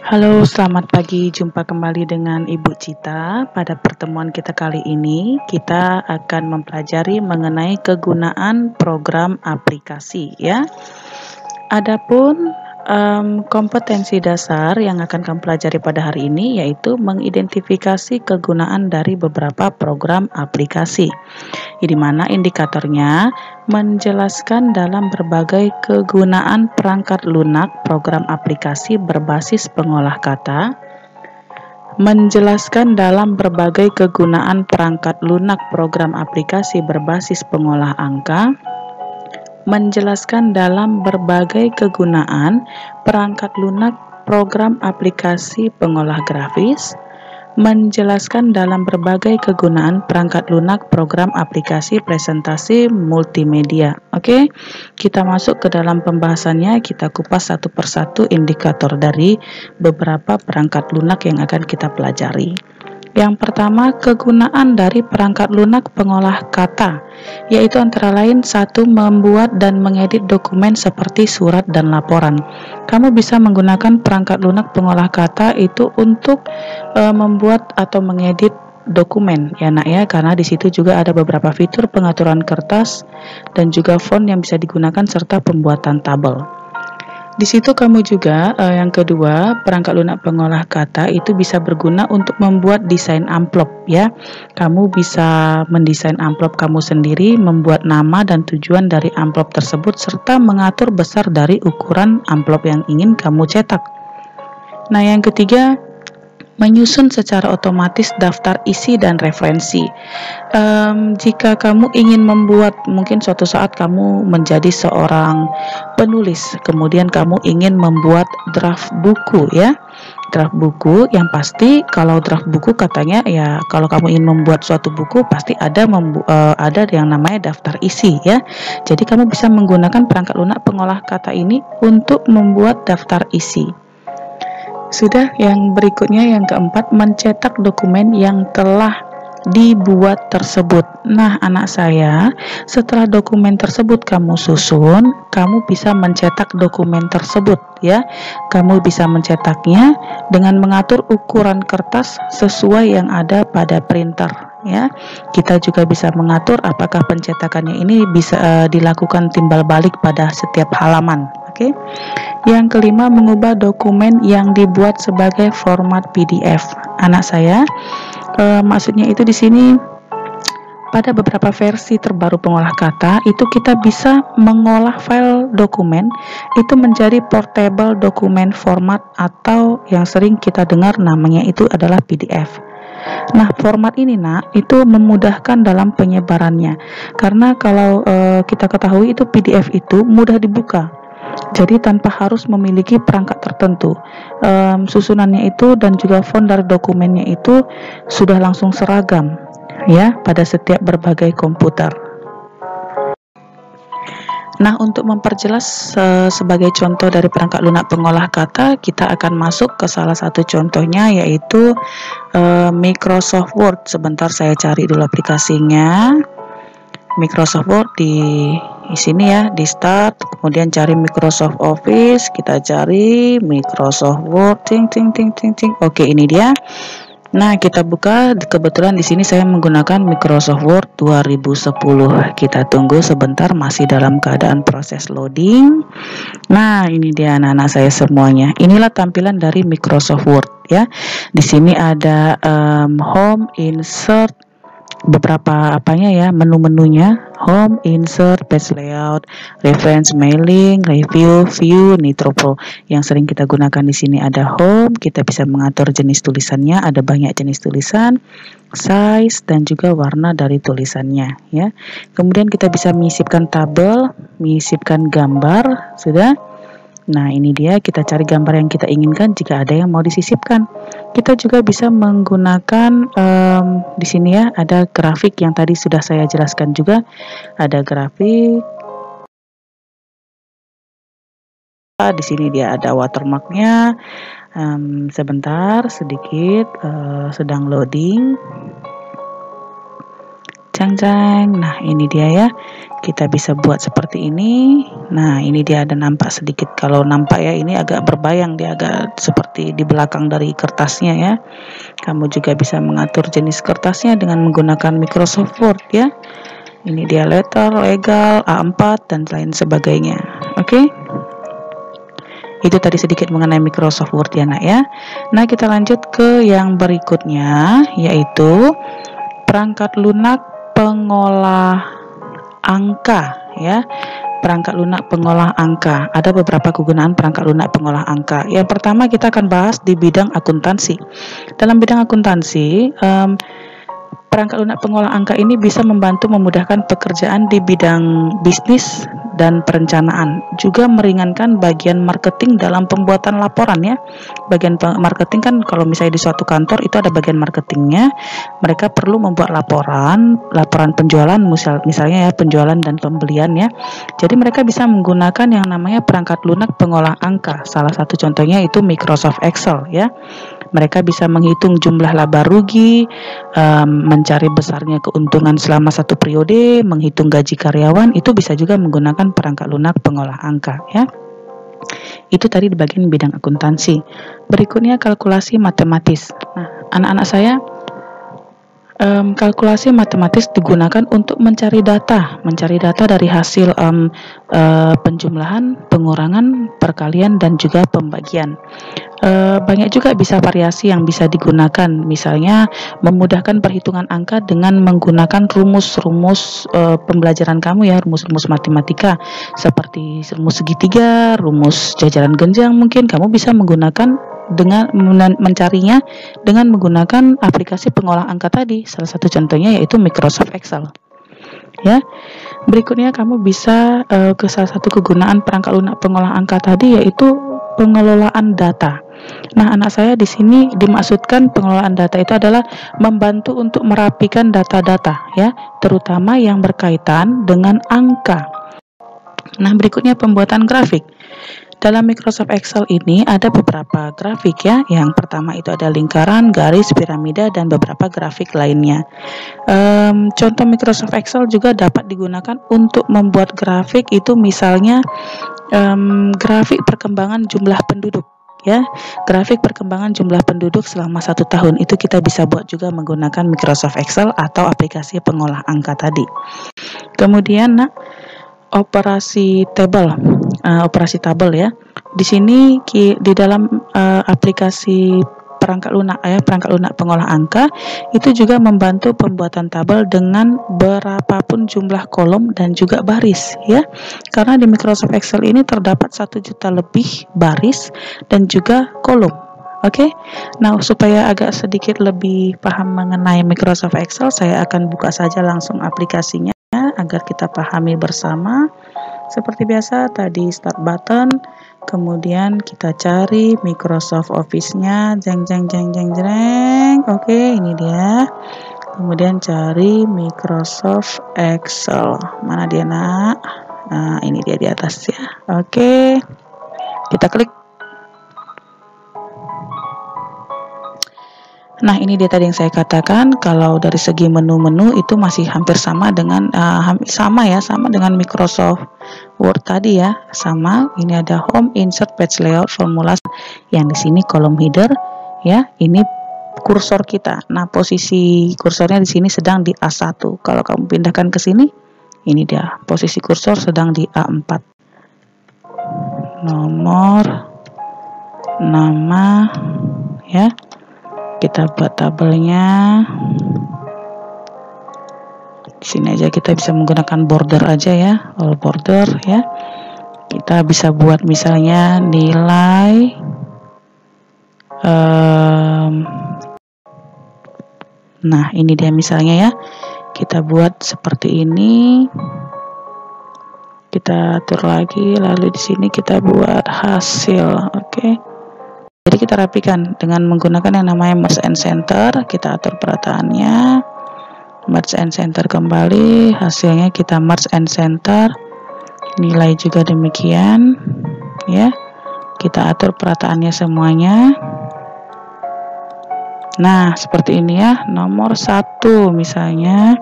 Halo, selamat pagi. Jumpa kembali dengan Ibu Cita. Pada pertemuan kita kali ini, kita akan mempelajari mengenai kegunaan program aplikasi ya. Adapun kompetensi dasar yang akan kamu pelajari pada hari ini yaitu mengidentifikasi kegunaan dari beberapa program aplikasi. Di mana indikatornya menjelaskan dalam berbagai kegunaan perangkat lunak program aplikasi berbasis pengolah kata, menjelaskan dalam berbagai kegunaan perangkat lunak program aplikasi berbasis pengolah angka, menjelaskan dalam berbagai kegunaan perangkat lunak program aplikasi pengolah grafis, menjelaskan dalam berbagai kegunaan perangkat lunak program aplikasi presentasi multimedia. Oke, kita masuk ke dalam pembahasannya. Kita kupas satu persatu indikator dari beberapa perangkat lunak yang akan kita pelajari. Yang pertama, kegunaan dari perangkat lunak pengolah kata, yaitu antara lain satu, membuat dan mengedit dokumen seperti surat dan laporan. Kamu bisa menggunakan perangkat lunak pengolah kata itu untuk membuat atau mengedit dokumen ya nak ya, karena di situ juga ada beberapa fitur pengaturan kertas dan juga font yang bisa digunakan serta pembuatan tabel. Di situ kamu juga yang kedua, perangkat lunak pengolah kata itu bisa berguna untuk membuat desain amplop ya. Kamu bisa mendesain amplop kamu sendiri, membuat nama dan tujuan dari amplop tersebut serta mengatur besar dari ukuran amplop yang ingin kamu cetak. Nah, yang ketiga, menyusun secara otomatis daftar isi dan referensi. Jika kamu ingin membuat, mungkin suatu saat kamu menjadi seorang penulis, kemudian kamu ingin membuat draft buku ya. Draft buku yang pasti, kalau draft buku katanya ya, kalau kamu ingin membuat suatu buku pasti ada yang namanya daftar isi ya. Jadi kamu bisa menggunakan perangkat lunak pengolah kata ini untuk membuat daftar isi. Sudah, yang berikutnya yang keempat, mencetak dokumen yang telah dibuat tersebut. Nah, anak saya, setelah dokumen tersebut kamu susun, kamu bisa mencetak dokumen tersebut ya. Kamu bisa mencetaknya dengan mengatur ukuran kertas sesuai yang ada pada printer ya. Kita juga bisa mengatur apakah pencetakannya ini bisa dilakukan timbal balik pada setiap halaman. Oke. Yang kelima, mengubah dokumen yang dibuat sebagai format PDF. Anak saya, maksudnya itu di sini pada beberapa versi terbaru pengolah kata itu kita bisa mengolah file dokumen itu menjadi portable dokumen format atau yang sering kita dengar namanya itu adalah PDF. Nah, format ini nak itu memudahkan dalam penyebarannya karena kalau kita ketahui itu PDF itu mudah dibuka. Jadi tanpa harus memiliki perangkat tertentu, susunannya itu dan juga font dari dokumennya itu sudah langsung seragam ya pada setiap berbagai komputer. Nah, untuk memperjelas sebagai contoh dari perangkat lunak pengolah kata, kita akan masuk ke salah satu contohnya yaitu Microsoft Word. Sebentar saya cari dulu aplikasinya. Microsoft Word di sini ya, di start, kemudian cari Microsoft Office, kita cari Microsoft Word, ting. Oke, ini dia. Nah, kita buka, kebetulan di sini saya menggunakan Microsoft Word 2010. Kita tunggu sebentar, masih dalam keadaan proses loading. Nah, ini dia anak-anak saya semuanya. Inilah tampilan dari Microsoft Word ya. Di sini ada home, insert, beberapa apanya ya, menu-menunya, home, insert, page layout, reference, mailing, review, view, Nitro Pro. Yang sering kita gunakan di sini ada home, kita bisa mengatur jenis tulisannya, ada banyak jenis tulisan, size dan juga warna dari tulisannya ya. Kemudian kita bisa menyisipkan tabel, menyisipkan gambar, sudah. Nah, ini dia, kita cari gambar yang kita inginkan jika ada yang mau disisipkan. Kita juga bisa menggunakan di sini ya, ada grafik yang tadi sudah saya jelaskan juga. Ada grafik. Di sini dia ada watermarknya. Sebentar, sedikit sedang loading. Jang. Nah, ini dia ya. Kita bisa buat seperti ini. Nah, ini dia ada nampak sedikit. Kalau nampak ya, ini agak berbayang, dia agak seperti di belakang dari kertasnya ya. Kamu juga bisa mengatur jenis kertasnya dengan menggunakan Microsoft Word ya. Ini dia letter, legal, A4 dan lain sebagainya. Oke. Itu tadi sedikit mengenai Microsoft Word ya nak ya. Nah, kita lanjut ke yang berikutnya, yaitu perangkat lunak pengolah angka ya. Perangkat lunak pengolah angka. Ada beberapa kegunaan perangkat lunak pengolah angka. Yang pertama kita akan bahas di bidang akuntansi. Dalam bidang akuntansi, perangkat lunak pengolah angka ini bisa membantu memudahkan pekerjaan di bidang bisnis dan perencanaan, juga meringankan bagian marketing dalam pembuatan laporan ya. Bagian marketing kan kalau misalnya di suatu kantor itu ada bagian marketingnya, mereka perlu membuat laporan penjualan misalnya ya, penjualan dan pembelian ya. Jadi mereka bisa menggunakan yang namanya perangkat lunak pengolah angka. Salah satu contohnya itu Microsoft Excel ya. Mereka bisa menghitung jumlah laba rugi, mencari besarnya keuntungan selama satu periode, menghitung gaji karyawan, itu bisa juga menggunakan perangkat lunak pengolah angka ya. Itu tadi di bagian bidang akuntansi. Berikutnya kalkulasi matematis. Nah, anak-anak saya, kalkulasi matematis digunakan untuk mencari data dari hasil penjumlahan, pengurangan, perkalian dan juga pembagian. Banyak juga bisa variasi yang bisa digunakan, misalnya memudahkan perhitungan angka dengan menggunakan rumus-rumus pembelajaran kamu ya, rumus-rumus matematika seperti rumus segitiga, rumus jajaran genjang. Mungkin kamu bisa menggunakan dengan mencarinya dengan menggunakan aplikasi pengolah angka tadi. Salah satu contohnya yaitu Microsoft Excel ya. Berikutnya kamu bisa ke salah satu kegunaan perangkat lunak pengolah angka tadi, yaitu pengelolaan data. Nah, anak saya di sini dimaksudkan pengelolaan data itu adalah membantu untuk merapikan data-data ya, terutama yang berkaitan dengan angka. Nah, berikutnya pembuatan grafik. Dalam Microsoft Excel ini ada beberapa grafik ya. Yang pertama itu ada lingkaran, garis, piramida, dan beberapa grafik lainnya. Contoh Microsoft Excel juga dapat digunakan untuk membuat grafik itu misalnya grafik perkembangan jumlah penduduk ya. Grafik perkembangan jumlah penduduk selama 1 tahun itu kita bisa buat juga menggunakan Microsoft Excel atau aplikasi pengolah angka tadi. Kemudian operasi tabel ya. Di sini di dalam aplikasi perangkat lunak pengolah angka itu juga membantu pembuatan tabel dengan berapapun jumlah kolom dan juga baris ya. Karena di Microsoft Excel ini terdapat 1 juta lebih baris dan juga kolom. Oke. Nah, supaya agak sedikit lebih paham mengenai Microsoft Excel, saya akan buka saja langsung aplikasinya agar kita pahami bersama. Seperti biasa tadi start button, kemudian kita cari Microsoft Office-nya, jeng. Oke, ini dia. Kemudian cari Microsoft Excel. Mana dia nak? Nah, ini dia di atas ya. Oke. Kita klik. Nah, ini dia tadi yang saya katakan, kalau dari segi menu-menu itu masih hampir sama dengan sama dengan Microsoft Word tadi ya, sama. Ini ada Home, Insert, Page Layout, Formula, yang di sini kolom header ya. Ini kursor kita. Nah, posisi kursornya di sini sedang di A1. Kalau kamu pindahkan ke sini, ini dia posisi kursor sedang di A4. Nomor, nama ya. Kita buat tabelnya. Di sini aja kita bisa menggunakan border aja ya, all border ya. Kita bisa buat misalnya nilai nah, ini dia misalnya ya. Kita buat seperti ini. Kita atur lagi, lalu di sini kita buat hasil. Oke. Jadi kita rapikan dengan menggunakan yang namanya merge and center. Kita atur perataannya, merge and center kembali, hasilnya kita merge and center, nilai juga demikian ya. Kita atur perataannya semuanya. Nah, seperti ini ya. Nomor 1 misalnya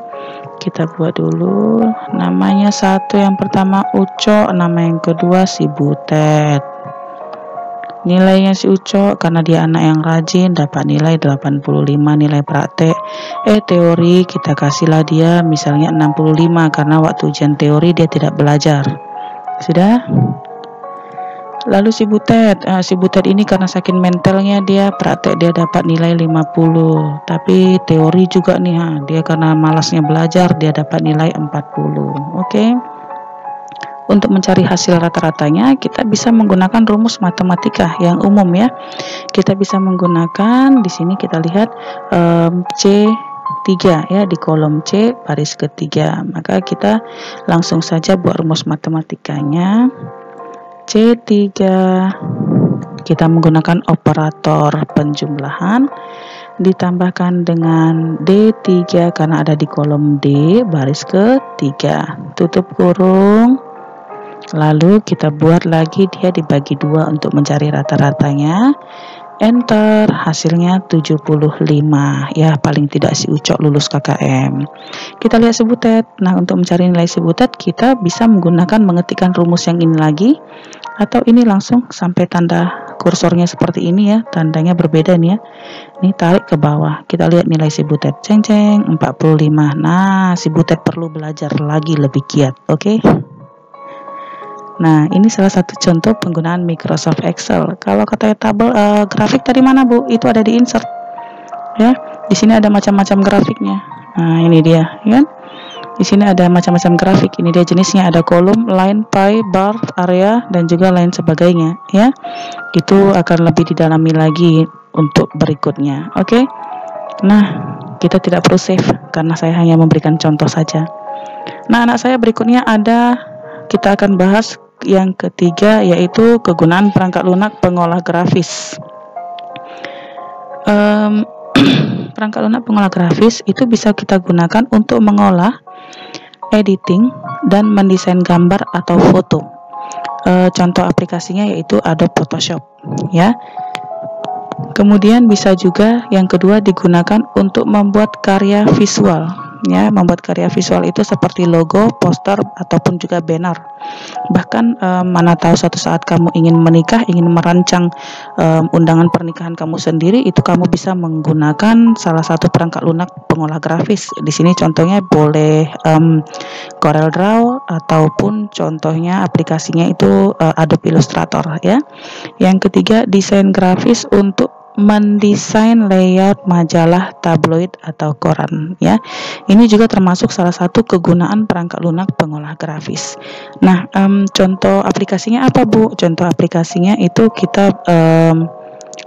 kita buat dulu. Namanya satu yang pertama Ucok, nama yang kedua si Butet. Nilainya si Ucok karena dia anak yang rajin dapat nilai 85 nilai praktek. Teori kita kasihlah dia misalnya 65 karena waktu ujian teori dia tidak belajar. Sudah? Lalu si Butet ini karena saking mentalnya dia praktek dia dapat nilai 50. Tapi teori juga nih dia karena malasnya belajar dia dapat nilai 40. Oke. Untuk mencari hasil rata-ratanya kita bisa menggunakan rumus matematika yang umum ya. Kita bisa menggunakan di sini kita lihat C3 ya, di kolom C baris ketiga. Maka kita langsung saja buat rumus matematikanya. C3 kita menggunakan operator penjumlahan ditambahkan dengan D3 karena ada di kolom D baris ketiga, tutup kurung. Lalu kita buat lagi dia dibagi 2 untuk mencari rata-ratanya. Enter, hasilnya 75 ya, paling tidak si Ucok lulus KKM. Kita lihat si Butet. Nah, untuk mencari nilai si Butet kita bisa menggunakan mengetikkan rumus yang ini lagi, atau ini langsung sampai tanda kursornya seperti ini ya, tandanya berbeda nih ya. Ini tarik ke bawah, kita lihat nilai si Butet, ceng 45. Nah, si Butet perlu belajar lagi lebih giat. Oke. Nah, ini salah satu contoh penggunaan Microsoft Excel. Kalau katanya tabel grafik tadi mana, Bu? Itu ada di insert. Ya, di sini ada macam-macam grafiknya. Nah, ini dia, ya kan? Di sini ada macam-macam grafik. Ini dia jenisnya, ada kolom, line, pie, bar, area, dan juga lain sebagainya, ya. Itu akan lebih didalami lagi untuk berikutnya. Oke. Nah, kita tidak perlu save karena saya hanya memberikan contoh saja. Nah, anak saya berikutnya kita akan bahas yang ketiga, yaitu kegunaan perangkat lunak pengolah grafis. Perangkat lunak pengolah grafis itu bisa kita gunakan untuk mengolah, editing, dan mendesain gambar atau foto. Contoh aplikasinya yaitu Adobe Photoshop, ya. Kemudian bisa juga yang kedua digunakan untuk membuat karya visual. Ya, membuat karya visual itu seperti logo, poster, ataupun juga banner. Bahkan mana tahu suatu saat kamu ingin menikah, ingin merancang undangan pernikahan kamu sendiri, itu kamu bisa menggunakan salah satu perangkat lunak pengolah grafis. Di sini contohnya boleh CorelDRAW ataupun contohnya aplikasinya itu Adobe Illustrator ya. Yang ketiga, desain grafis untuk mendesain layout majalah, tabloid, atau koran ya. Ini juga termasuk salah satu kegunaan perangkat lunak pengolah grafis. Nah, contoh aplikasinya apa, Bu? Contoh aplikasinya itu kita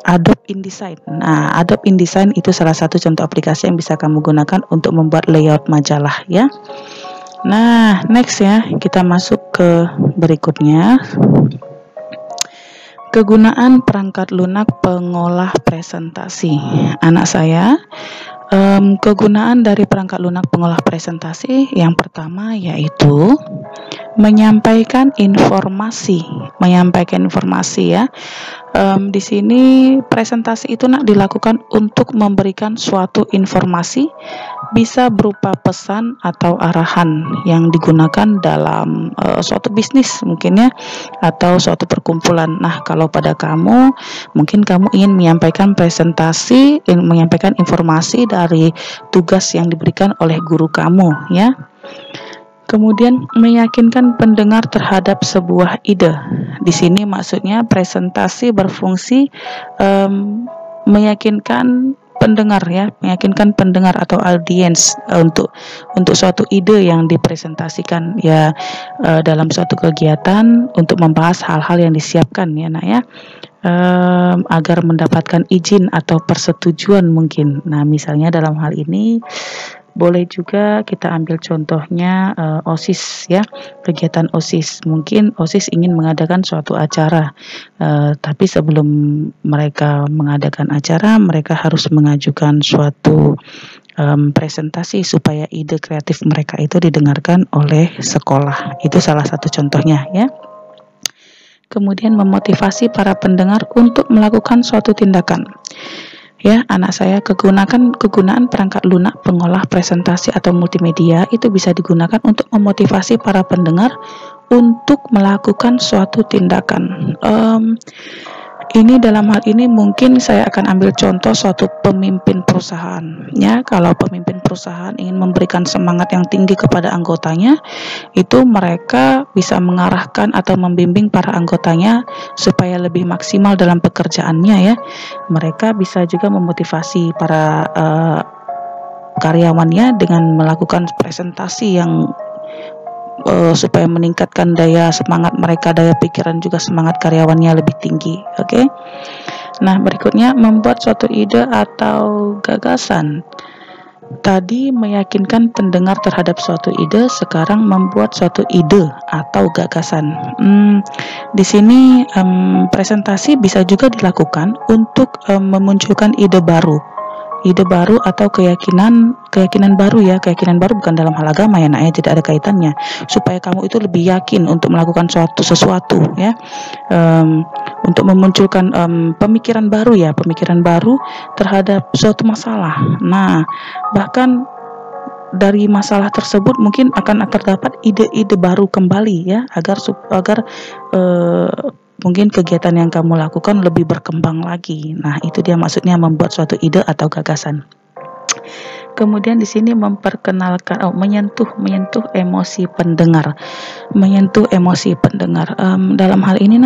Adobe InDesign. Nah, Adobe InDesign itu salah satu contoh aplikasi yang bisa kamu gunakan untuk membuat layout majalah ya. Nah, next ya, kita masuk ke berikutnya. Kegunaan perangkat lunak pengolah presentasi. Anak saya, kegunaan dari perangkat lunak pengolah presentasi yang pertama yaitu menyampaikan informasi ya. Di sini presentasi itu dilakukan untuk memberikan suatu informasi, bisa berupa pesan atau arahan yang digunakan dalam suatu bisnis mungkin ya, atau suatu perkumpulan. Nah, kalau pada kamu mungkin kamu ingin menyampaikan presentasi, menyampaikan informasi dari tugas yang diberikan oleh guru kamu ya. Kemudian meyakinkan pendengar terhadap sebuah ide. Di sini maksudnya presentasi berfungsi meyakinkan pendengar ya, meyakinkan pendengar atau audiens untuk suatu ide yang dipresentasikan ya, dalam suatu kegiatan untuk membahas hal-hal yang disiapkan ya nak ya, agar mendapatkan izin atau persetujuan mungkin. Nah, misalnya dalam hal ini boleh juga kita ambil contohnya OSIS ya, kegiatan OSIS. Mungkin OSIS ingin mengadakan suatu acara, tapi sebelum mereka mengadakan acara, mereka harus mengajukan suatu presentasi supaya ide kreatif mereka itu didengarkan oleh sekolah. Itu salah satu contohnya ya. Kemudian memotivasi para pendengar untuk melakukan suatu tindakan. Ya, anak saya kegunaan perangkat lunak pengolah presentasi atau multimedia itu bisa digunakan untuk memotivasi para pendengar untuk melakukan suatu tindakan. Ini dalam hal ini mungkin saya akan ambil contoh suatu pemimpin perusahaan. Ya, kalau pemimpin perusahaan ingin memberikan semangat yang tinggi kepada anggotanya, itu mereka bisa mengarahkan atau membimbing para anggotanya supaya lebih maksimal dalam pekerjaannya ya. Mereka bisa juga memotivasi para karyawannya dengan melakukan presentasi yang supaya meningkatkan daya semangat mereka, daya pikiran juga semangat karyawannya lebih tinggi. Oke. Nah, berikutnya membuat suatu ide atau gagasan. Tadi meyakinkan pendengar terhadap suatu ide, sekarang membuat suatu ide atau gagasan. Di sini presentasi bisa juga dilakukan untuk memunculkan ide baru atau keyakinan baru ya. Keyakinan baru bukan dalam hal agama ya, nak ya, tidak ada kaitannya, supaya kamu itu lebih yakin untuk melakukan sesuatu ya, untuk memunculkan pemikiran baru terhadap suatu masalah. Nah, bahkan dari masalah tersebut mungkin akan terdapat ide-ide baru kembali ya, agar mungkin kegiatan yang kamu lakukan lebih berkembang lagi. Nah, itu dia maksudnya membuat suatu ide atau gagasan. Kemudian di sini memperkenalkan, menyentuh emosi pendengar. Dalam hal ini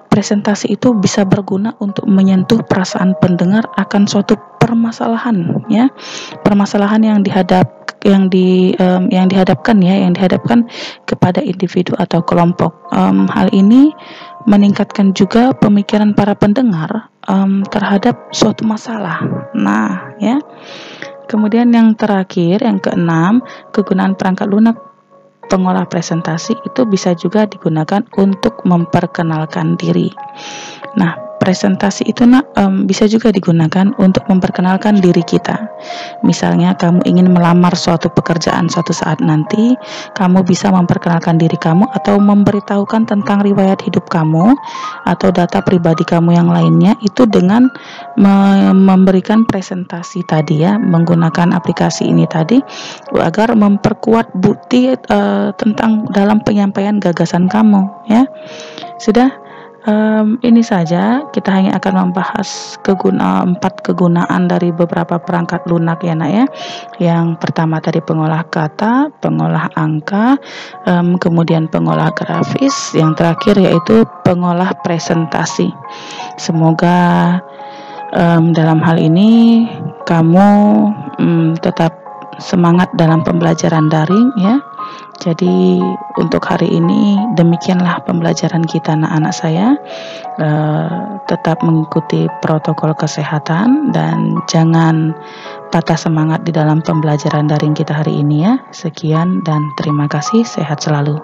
presentasi itu bisa berguna untuk menyentuh perasaan pendengar akan suatu permasalahan ya. Permasalahan yang dihadapkan kepada individu atau kelompok. Hal ini meningkatkan juga pemikiran para pendengar terhadap suatu masalah. Nah, ya. Kemudian yang terakhir, yang keenam, kegunaan perangkat lunak pengolah presentasi itu bisa juga digunakan untuk memperkenalkan diri. Nah, presentasi itu bisa juga digunakan untuk memperkenalkan diri kita. Misalnya kamu ingin melamar suatu pekerjaan suatu saat nanti, kamu bisa memperkenalkan diri kamu atau memberitahukan tentang riwayat hidup kamu atau data pribadi kamu yang lainnya itu dengan memberikan presentasi tadi ya, menggunakan aplikasi ini tadi agar memperkuat bukti tentang dalam penyampaian gagasan kamu ya. Sudah. Ini saja kita hanya akan membahas 4 kegunaan dari beberapa perangkat lunak ya nak ya. Yang pertama tadi pengolah kata, pengolah angka, kemudian pengolah grafis, yang terakhir yaitu pengolah presentasi. Semoga dalam hal ini kamu tetap semangat dalam pembelajaran daring ya. Jadi untuk hari ini demikianlah pembelajaran kita anak-anak saya. Tetap mengikuti protokol kesehatan dan jangan patah semangat di dalam pembelajaran daring kita hari ini ya. Sekian dan terima kasih, sehat selalu.